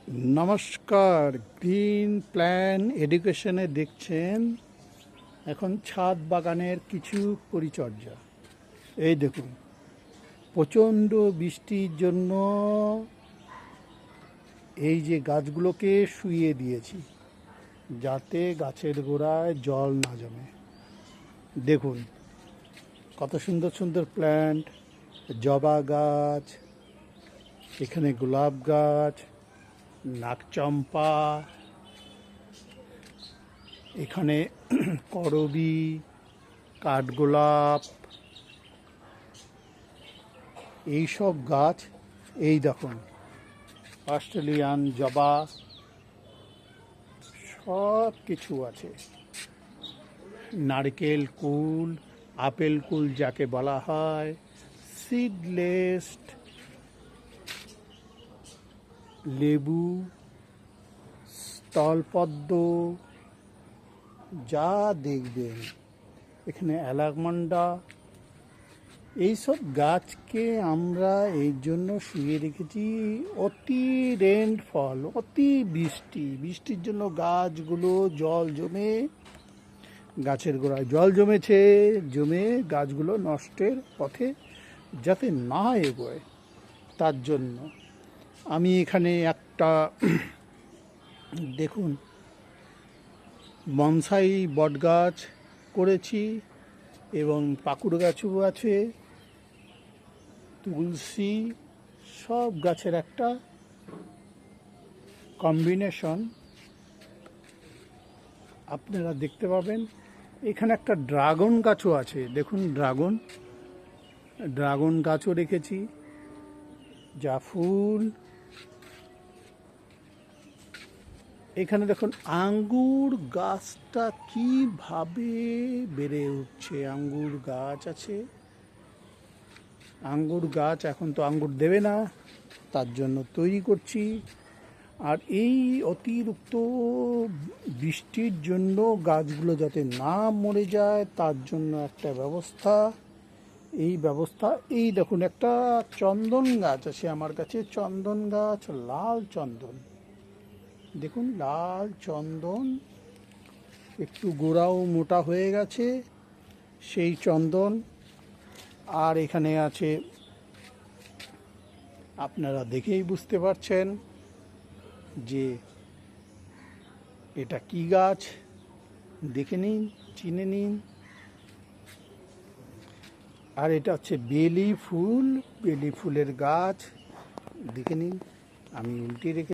নমস্কার, green plan এডুকেশনে দেখছেন এখন ছাদ বাগানের কিছু পরিচর্যা। এই দেখুন, প্রচণ্ড বৃষ্টির জন্য এই যে গাছগুলোকে শুইয়ে দিয়েছি যাতে গাছের গোড়ায় জল না জমে। দেখুন কত সুন্দর সুন্দর প্ল্যান্ট, জবা গাছ, এখানে গোলাপ গাছ, নাকচম্পা, এখানে করবী, কাঠগোলাপ, এইসব গাছ। এই দেখুন অস্ট্রেলিয়ান জবা, সব কিছু আছে। নারকেল কুল, আপেল কুল যাকে বলা হয়, সিডলেস, লেবু, স্থলপদ্ম, যা দেখবেন এখানে অ্যালাকমন্ডা। এইসব গাছকে আমরা এই জন্য শুয়ে রেখেছি, অতি রেনফল, অতি বৃষ্টির জন্য গাছগুলো জল জমে, গাছের গোড়ায় জল জমে গাছগুলো নষ্টের পথে যাতে না এগোয় তার জন্য আমি এখানে একটা দেখুন বনসাই বট গাছ করেছি এবং পাকুড় গাছও আছে, তুলসী, সব গাছের একটা কম্বিনেশন আপনারা দেখতে পাবেন। এখানে একটা ড্রাগন গাছও আছে, দেখুন ড্রাগন গাছও রেখেছি, যা ফুল। এখানে দেখুন আঙ্গুর গাছটা কিভাবে বেড়ে উঠছে। আঙ্গুর গাছ আছে, আঙ্গুর গাছ এখন তো আঙ্গুর দেবে না, তার জন্য তৈরি করছি। আর এই অতিরিক্ত বৃষ্টির জন্য গাছগুলো যাতে না মরে যায় তার জন্য একটা ব্যবস্থা। এই দেখুন একটা চন্দন গাছ আছে আমার কাছে, চন্দন গাছ, লাল চন্দন, দেখুন লাল চন্দন, একটু গোড়াও মোটা হয়ে গেছে সেই চন্দন। আর এখানে আছে, আপনারা দেখেই বুঝতে পারছেন যে এটা কি গাছ, দেখে নিন, চিনে নিন। আর এটা হচ্ছে বেলি ফুলের গাছ, দেখে নিন, আমি উল্টে রেখে